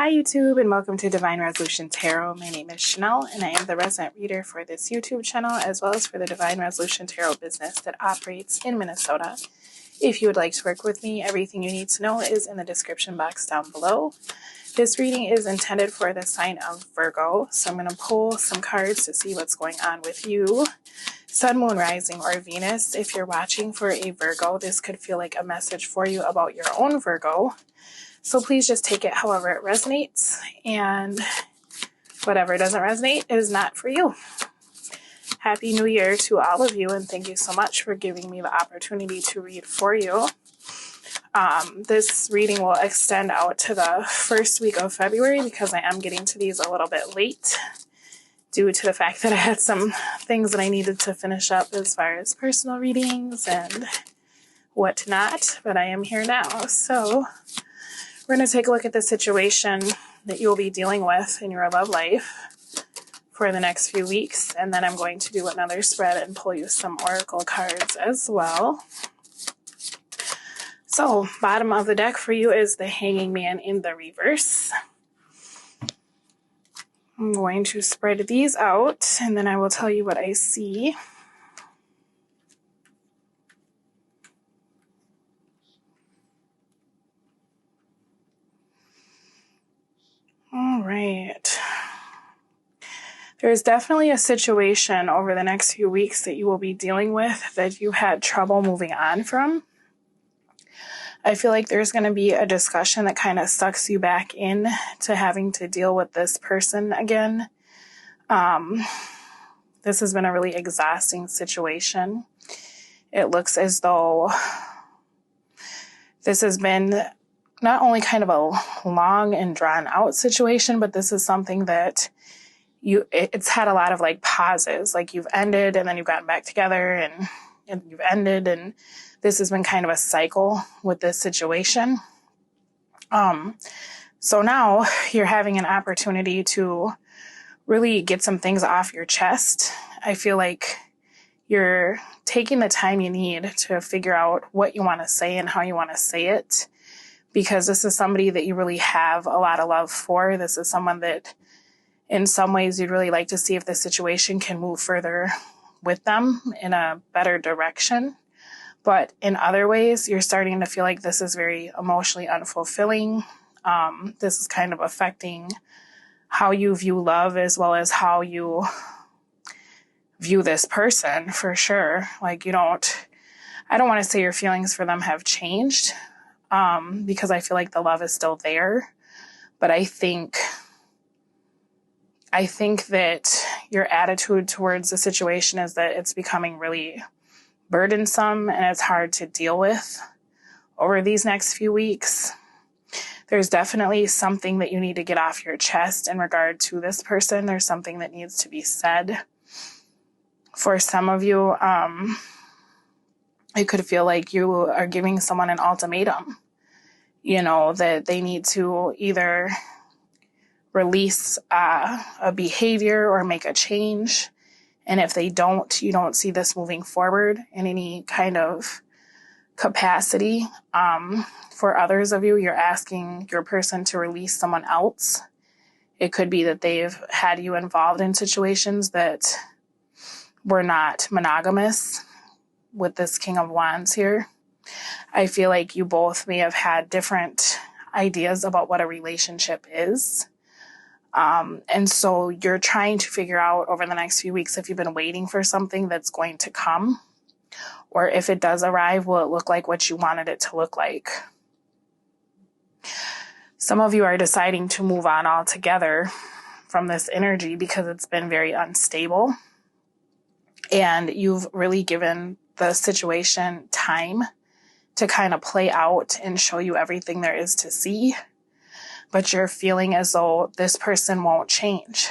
Hi YouTube, and welcome to Divine Resolution Tarot. My name is Chanel and I am the resident reader for this YouTube channel as well as for the Divine Resolution Tarot business that operates in Minnesota. If you would like to work with me, everything you need to know is in the description box down below. This reading is intended for the sign of Virgo, so I'm going to pull some cards to see what's going on with you. Sun, Moon, Rising, or Venus. If you're watching for a Virgo, this could feel like a message for you about your own Virgo. So please just take it however it resonates, and whatever doesn't resonate is not for you. Happy New Year to all of you, and thank you so much for giving me the opportunity to read for you. This reading will extend out to the first week of February because I am getting to these a little bit late due to the fact that I had some things that I needed to finish up as far as personal readings and whatnot, but I am here now. So we're going to take a look at the situation that you'll be dealing with in your love life for the next few weeks, and then I'm going to do another spread and pull you some oracle cards as well. So, bottom of the deck for you is the Hanging Man in the reverse. I'm going to spread these out, and then I will tell you what I see. All right. There's definitely a situation over the next few weeks that you will be dealing with that you had trouble moving on from. I feel like there's going to be a discussion that kind of sucks you back in to having to deal with this person again. This has been a really exhausting situation. It looks as though this has been not only kind of a long and drawn out situation, but this is something that it's had a lot of like pauses, like you've ended and then you've gotten back together and you've ended, and this has been kind of a cycle with this situation. So now you're having an opportunity to really get some things off your chest. I feel like you're taking the time you need to figure out what you want to say and how you want to say it, because this is somebody that you really have a lot of love for. This is someone that in some ways you'd really like to see if the situation can move further with them in a better direction. But in other ways, you're starting to feel like this is very emotionally unfulfilling. This is kind of affecting how you view love as well as how you view this person, for sure. Like I don't want to say your feelings for them have changed, because I feel like the love is still there. But I think that your attitude towards the situation is that it's becoming really burdensome and it's hard to deal with over these next few weeks. There's definitely something that you need to get off your chest in regard to this person. There's something that needs to be said. For some of you, it could feel like you are giving someone an ultimatum, that they need to either release a behavior or make a change. And if they don't, you don't see this moving forward in any kind of capacity. For others of you, you're asking your person to release someone else. It could be that they've had you involved in situations that were not monogamous with this King of Wands here. I feel like you both may have had different ideas about what a relationship is. And so you're trying to figure out over the next few weeks if you've been waiting for something that's going to come, or if it does arrive, will it look like what you wanted it to look like? Some of you are deciding to move on altogether from this energy because it's been very unstable, and you've really given the situation time to kind of play out and show you everything there is to see. But you're feeling as though this person won't change.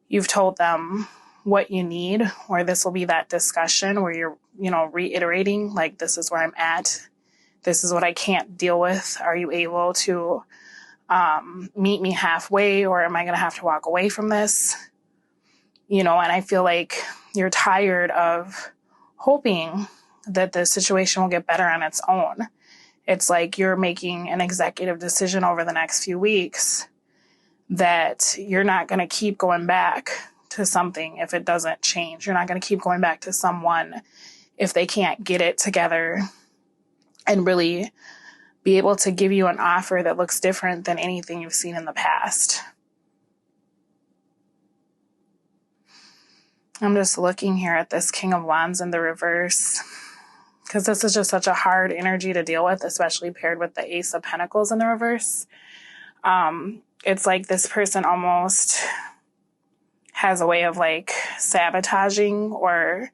You've told them what you need, or this will be that discussion where you're, reiterating, like, this is where I'm at. This is what I can't deal with. Are you able to meet me halfway, or am I going to have to walk away from this? And I feel like you're tired of hoping that the situation will get better on its own. It's like you're making an executive decision over the next few weeks that you're not going to keep going back to something if it doesn't change. You're not going to keep going back to someone if they can't get it together and really be able to give you an offer that looks different than anything you've seen in the past. I'm just looking here at this King of Wands in the reverse, because this is just such a hard energy to deal with, especially paired with the Ace of Pentacles in the reverse. It's like this person almost has a way of like sabotaging, or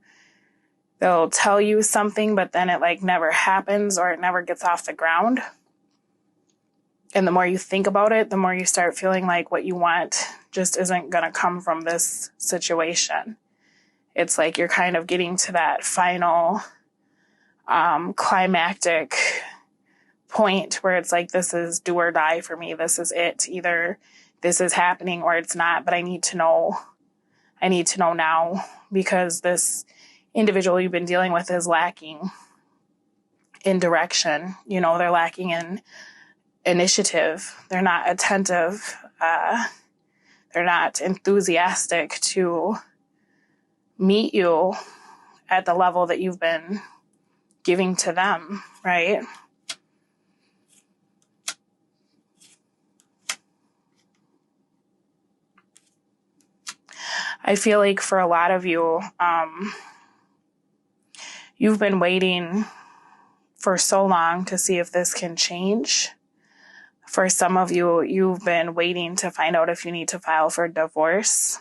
they'll tell you something, but then it like never happens or it never gets off the ground. And the more you think about it, the more you start feeling like what you want just isn't going to come from this situation. It's like you're kind of getting to that final climactic point where it's like, this is do or die for me. This is it. Either this is happening or it's not, but I need to know. I need to know now, because this individual you've been dealing with is lacking in direction. You know, they're lacking in initiative. They're not attentive. They're not enthusiastic to meet you at the level that you've been giving to them, right? I feel like for a lot of you, you've been waiting for so long to see if this can change. For some of you, you've been waiting to find out if you need to file for divorce,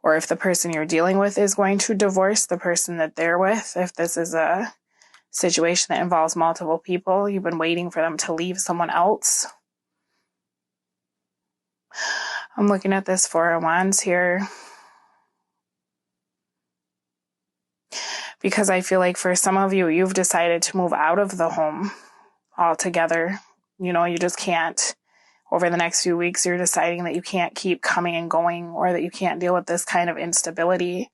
or if the person you're dealing with is going to divorce the person that they're with. If this is a situation that involves multiple people, you've been waiting for them to leave someone else. I'm looking at this Four of Wands here, because I feel like for some of you, you've decided to move out of the home altogether. You know, you just can't. Over the next few weeks, you're deciding that you can't keep coming and going, or that you can't deal with this kind of instability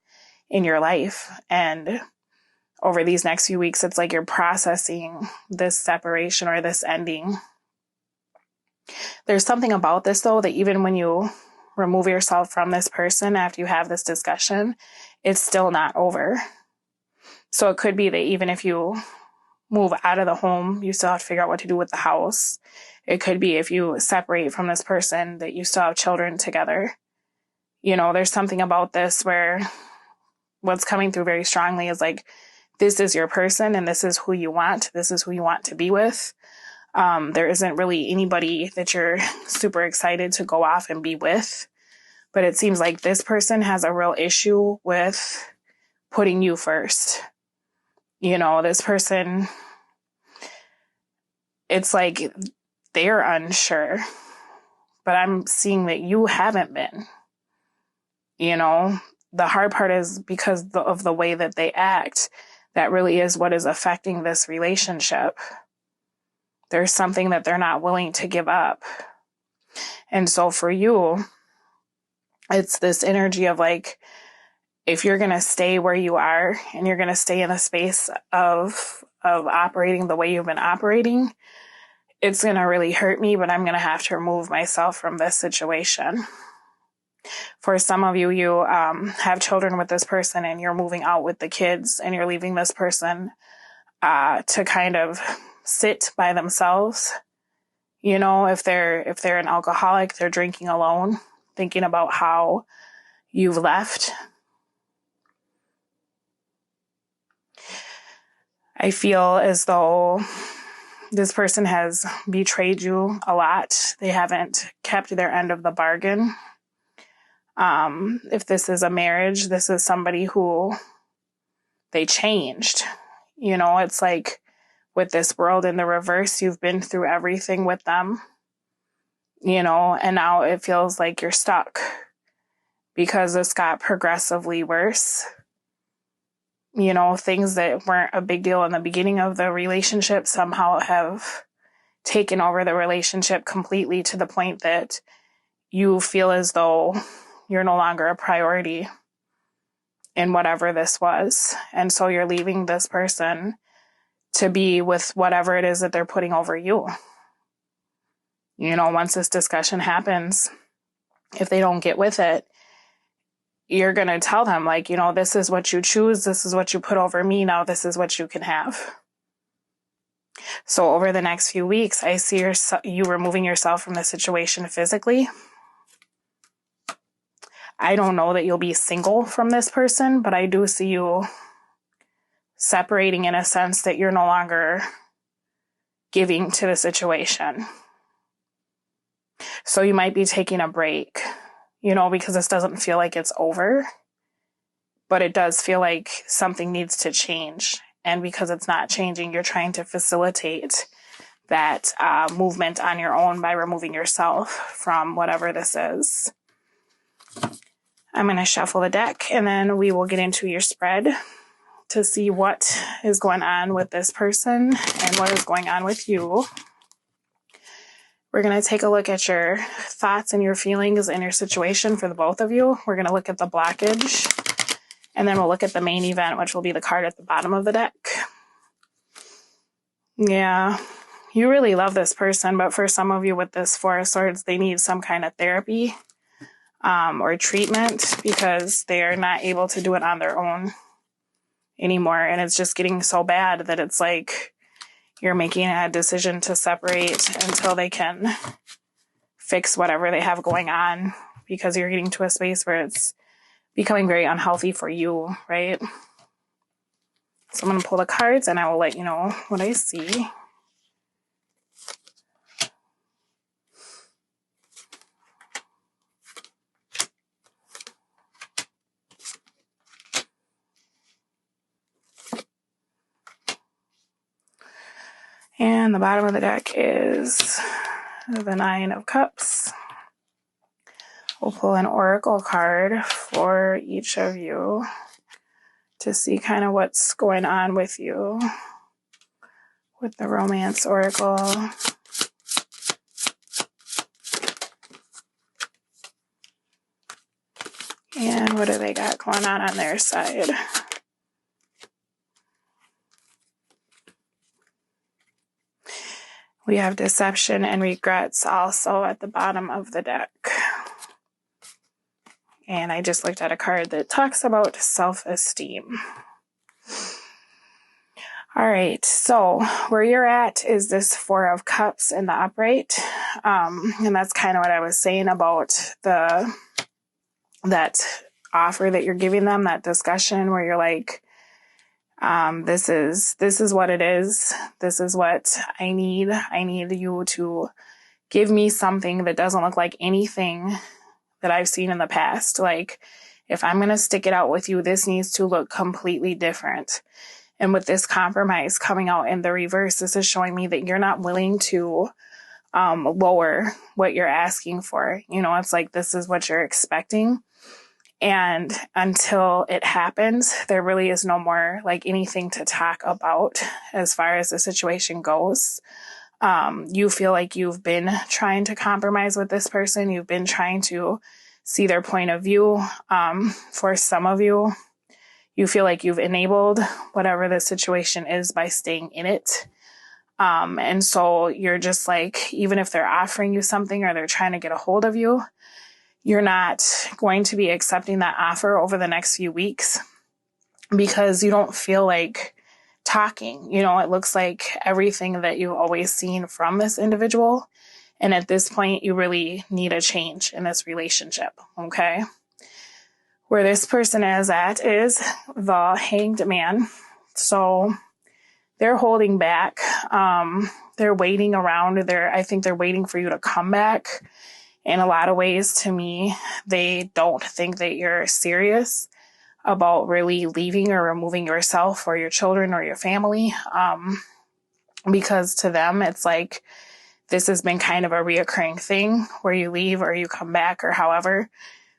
in your life. And over these next few weeks, it's like you're processing this separation or this ending. There's something about this, though, that even when you remove yourself from this person after you have this discussion, it's still not over. So it could be that even if you move out of the home, you still have to figure out what to do with the house. It could be if you separate from this person that you still have children together. You know, there's something about this where what's coming through very strongly is like, this is your person and this is who you want. This is who you want to be with. There isn't really anybody that you're super excited to go off and be with. But it seems like this person has a real issue with putting you first. You know, this person, it's like they're unsure, but I'm seeing that you haven't been. You know, the hard part is because of the way that they act. That really is what is affecting this relationship. There's something that they're not willing to give up. And so for you, it's this energy of like, if you're going to stay where you are and you're going to stay in a space of operating the way you've been operating, it's going to really hurt me, but I'm going to have to remove myself from this situation. For some of you, you have children with this person and you're moving out with the kids and you're leaving this person to kind of sit by themselves. You know, if they're an alcoholic, they're drinking alone, thinking about how you've left. I feel as though this person has betrayed you a lot. They haven't kept their end of the bargain. If this is a marriage, this is somebody who they changed. You know, it's like with this world in the reverse, you've been through everything with them, you know, and now it feels like you're stuck because this got progressively worse. You know, things that weren't a big deal in the beginning of the relationship somehow have taken over the relationship completely, to the point that you feel as though you're no longer a priority in whatever this was. And so you're leaving this person to be with whatever it is that they're putting over you. You know, once this discussion happens, if they don't get with it, you're going to tell them, like, you know, this is what you choose. This is what you put over me. Now this is what you can have. So over the next few weeks, I see you removing yourself from the situation physically. I don't know that you'll be single from this person, but I do see you separating in a sense that you're no longer giving to the situation. So you might be taking a break, you know, because this doesn't feel like it's over, but it does feel like something needs to change. And because it's not changing, you're trying to facilitate that movement on your own by removing yourself from whatever this is. I'm going to shuffle the deck, and then we will get into your spread to see what is going on with this person and what is going on with you. We're going to take a look at your thoughts and your feelings and your situation for the both of you. We're going to look at the blockage, and then we'll look at the main event, which will be the card at the bottom of the deck. Yeah, you really love this person, but for some of you with this Four of Swords, they need some kind of therapy or treatment because they are not able to do it on their own anymore. And it's just getting so bad that it's like you're making a decision to separate until they can fix whatever they have going on, because you're getting to a space where it's becoming very unhealthy for you, right? So I'm going to pull the cards and I will let you know what I see. And the bottom of the deck is the Nine of Cups. We'll pull an oracle card for each of you to see kind of what's going on with you with the romance oracle. And what do they got going on their side? We have deception and regrets also at the bottom of the deck. And I just looked at a card that talks about self-esteem. All right, so where you're at is this Four of Cups in the upright. And that's kind of what I was saying about that offer that you're giving them, that discussion where you're like, this is what it is. This is what I need. I need you to give me something that doesn't look like anything that I've seen in the past. Like, if I'm going to stick it out with you, this needs to look completely different. And with this compromise coming out in the reverse, this is showing me that you're not willing to lower what you're asking for. You know, it's like, this is what you're expecting. And until it happens, there really is no more like anything to talk about as far as the situation goes. You feel like you've been trying to compromise with this person. You've been trying to see their point of view. For some of you, you feel like you've enabled whatever the situation is by staying in it. And so you're just like, even if they're offering you something or they're trying to get a hold of you, you're not going to be accepting that offer over the next few weeks because you don't feel like talking. You know, it looks like everything that you've always seen from this individual. And at this point, you really need a change in this relationship, okay? Where this person is at is the Hanged Man. So they're holding back. They're waiting around. I think they're waiting for you to come back. In a lot of ways, to me, they don't think that you're serious about really leaving or removing yourself or your children or your family. Because to them, it's like this has been kind of a reoccurring thing where you leave or you come back or however.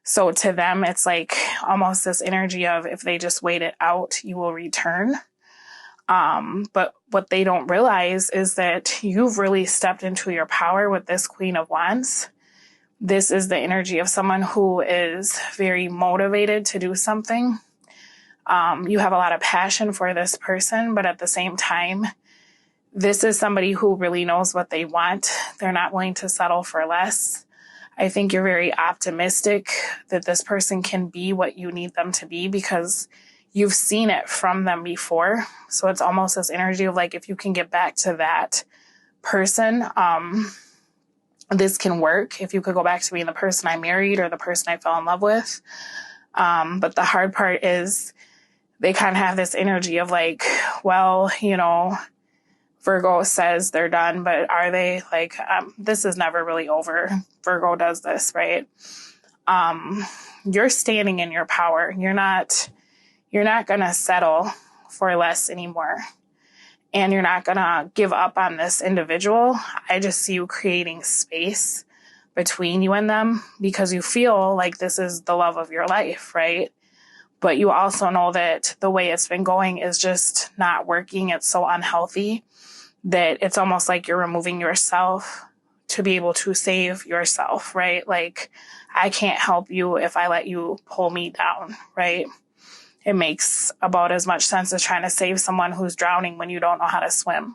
So to them, it's like almost this energy of if they just wait it out, you will return. But what they don't realize is that you've really stepped into your power with this Queen of Wands. This is the energy of someone who is very motivated to do something. You have a lot of passion for this person, but at the same time, This is somebody who really knows what they want. They're not willing to settle for less. I think you're very optimistic that this person can be what you need them to be because you've seen it from them before. So it's almost this energy of like, if you can get back to that person, this can work. If you could go back to being the person I married or the person I fell in love with. But the hard part is they kind of have this energy of like, well, you know, Virgo says they're done, but are they? Like, this is never really over. Virgo does this, right? You're standing in your power. You're not going to settle for less anymore. And you're not going to give up on this individual. I just see you creating space between you and them because you feel like this is the love of your life, right? But you also know that the way it's been going is just not working. It's so unhealthy that it's almost like you're removing yourself to be able to save yourself, right? Like, I can't help you if I let you pull me down, right? It makes about as much sense as trying to save someone who's drowning when you don't know how to swim,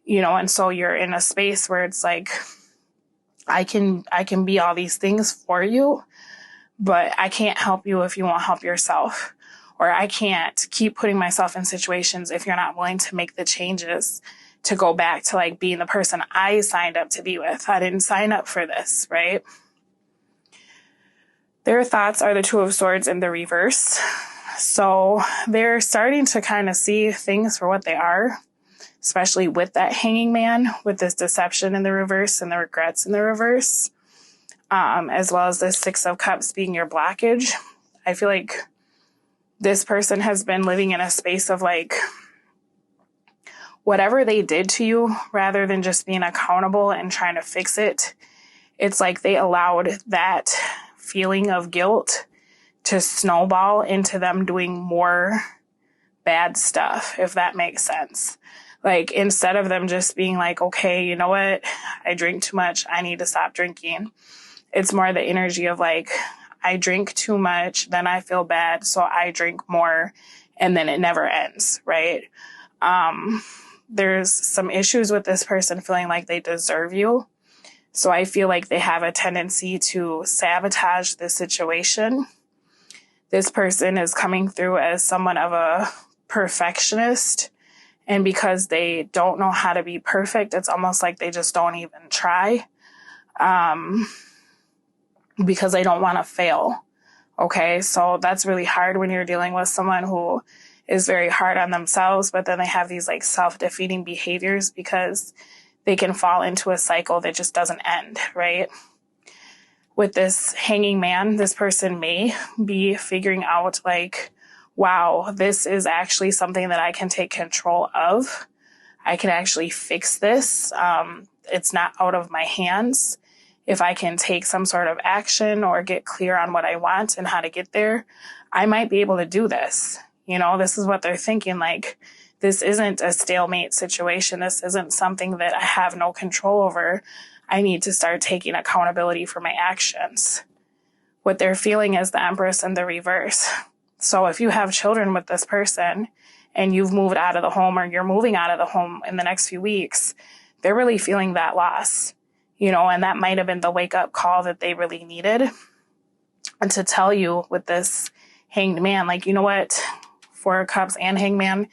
you know? And so you're in a space where it's like, I can be all these things for you, but I can't help you if you won't help yourself. Or I can't keep putting myself in situations if you're not willing to make the changes to go back to like being the person I signed up to be with. I didn't sign up for this, right? Their thoughts are the Two of Swords in the reverse. So they're starting to kind of see things for what they are, especially with that Hanging Man, with this deception in the reverse and the regrets in the reverse, as well as the Six of Cups being your blockage. I feel like this person has been living in a space of like, whatever they did to you, rather than just being accountable and trying to fix it, it's like they allowed that feeling of guilt to snowball into them doing more bad stuff, if that makes sense. Like, instead of them just being like, okay, you know what? I drink too much. I need to stop drinking. It's more the energy of like, I drink too much, then I feel bad, so I drink more, and then it never ends, right? There's some issues with this person feeling like they deserve you. So I feel like they have a tendency to sabotage the situation. This person is coming through as somewhat of a perfectionist. And because they don't know how to be perfect, it's almost like they just don't even try. Because they don't want to fail. Okay, so that's really hard when you're dealing with someone who is very hard on themselves, but then they have these like self-defeating behaviors because they can fall into a cycle that just doesn't end, right? With this Hanging Man, this person may be figuring out like, wow, this is actually something that I can take control of. I can actually fix this. It's not out of my hands. If I can take some sort of action or get clear on what I want and how to get there, I might be able to do this. You know, this is what they're thinking. Like, this isn't a stalemate situation. This isn't something that I have no control over. I need to start taking accountability for my actions. What they're feeling is the Empress in the reverse. So if you have children with this person and you've moved out of the home or you're moving out of the home in the next few weeks, they're really feeling that loss. You know, and that might have been the wake-up call that they really needed. And to tell you with this Hanged Man, like, you know what, Four of Cups and Hanged Man,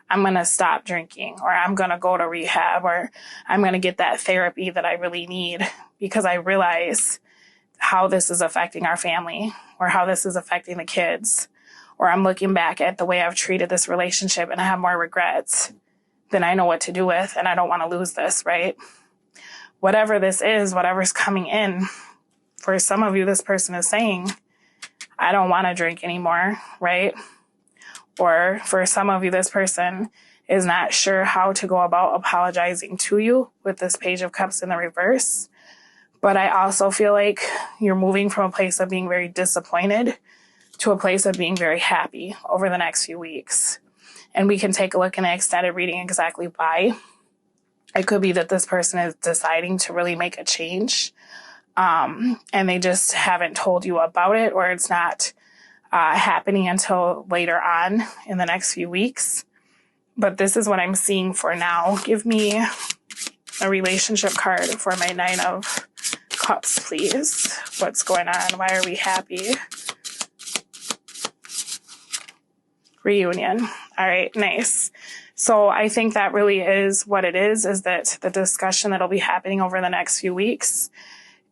I'm going to stop drinking, or I'm going to go to rehab, or I'm going to get that therapy that I really need because I realize how this is affecting our family or how this is affecting the kids. Or I'm looking back at the way I've treated this relationship and I have more regrets than I know what to do with, and I don't want to lose this, right? Whatever this is, whatever's coming in, for some of you, this person is saying, I don't want to drink anymore, right? Or for some of you, this person is not sure how to go about apologizing to you with this Page of Cups in the reverse. But I also feel like you're moving from a place of being very disappointed to a place of being very happy over the next few weeks. And we can take a look in the extended reading exactly why. It could be that this person is deciding to really make a change, and they just haven't told you about it, or it's not happening until later on in the next few weeks. But this is what I'm seeing for now. Give me a relationship card for my 9 of Cups, please. What's going on? Why are we happy? Reunion. All right, nice. So I think that really is what it is that the discussion that'll be happening over the next few weeks,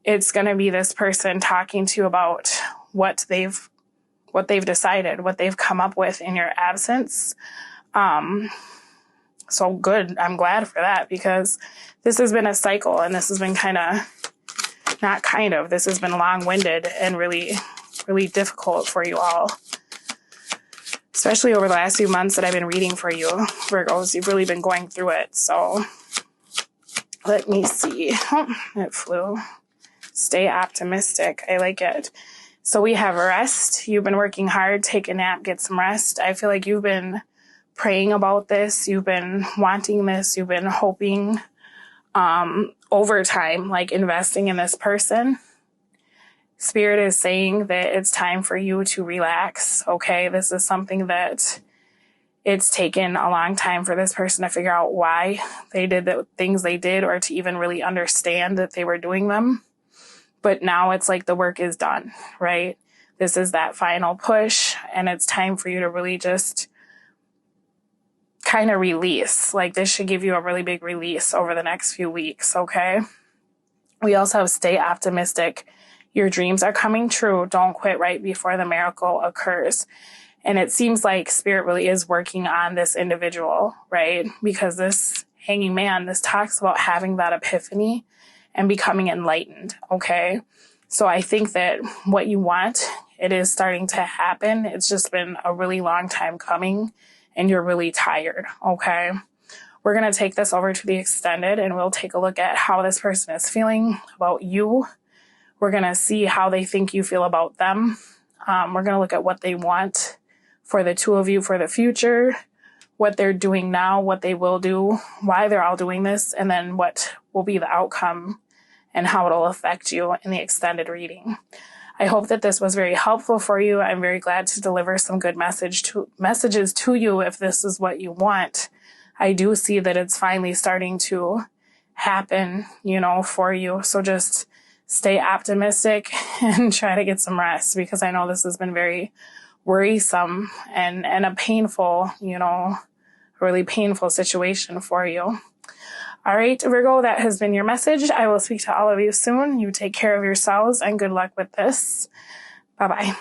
it's going to be this person talking to you about what they've decided, what they've come up with in your absence. So good. I'm glad for that, because this has been a cycle, and this has been this has been long-winded and really, really difficult for you all. Especially over the last few months that I've been reading for you, Virgos. You've really been going through it. So let me see. Oh, it flew. Stay optimistic. I like it. So we have rest. You've been working hard. Take a nap. Get some rest. I feel like you've been praying about this. You've been wanting this. You've been hoping over time, like investing in this person. Spirit is saying that it's time for you to relax, okay? This is something that it's taken a long time for this person to figure out why they did the things they did, or to even really understand that they were doing them. But now it's like the work is done, right? This is that final push, and it's time for you to really just kind of release. Like, this should give you a really big release over the next few weeks, okay? We also have stay optimistic. Your dreams are coming true. Don't quit right before the miracle occurs. And it seems like Spirit really is working on this individual, right? Because this Hanging Man, this talks about having that epiphany and becoming enlightened, okay? So I think that what you want, it is starting to happen. It's just been a really long time coming, and you're really tired, okay? We're going to take this over to the extended, and we'll take a look at how this person is feeling about you. We're going to see how they think you feel about them. We're going to look at what they want for the two of you for the future, what they're doing now, what they will do, why they're all doing this, and then what will be the outcome and how it'll affect you in the extended reading. I hope that this was very helpful for you. I'm very glad to deliver some good messages to you if this is what you want. I do see that it's finally starting to happen, for you. So just stay optimistic and try to get some rest, because I know this has been very worrisome and a painful, really painful situation for you. All right, Virgo, that has been your message. I will speak to all of you soon. You take care of yourselves, and good luck with this. Bye-bye.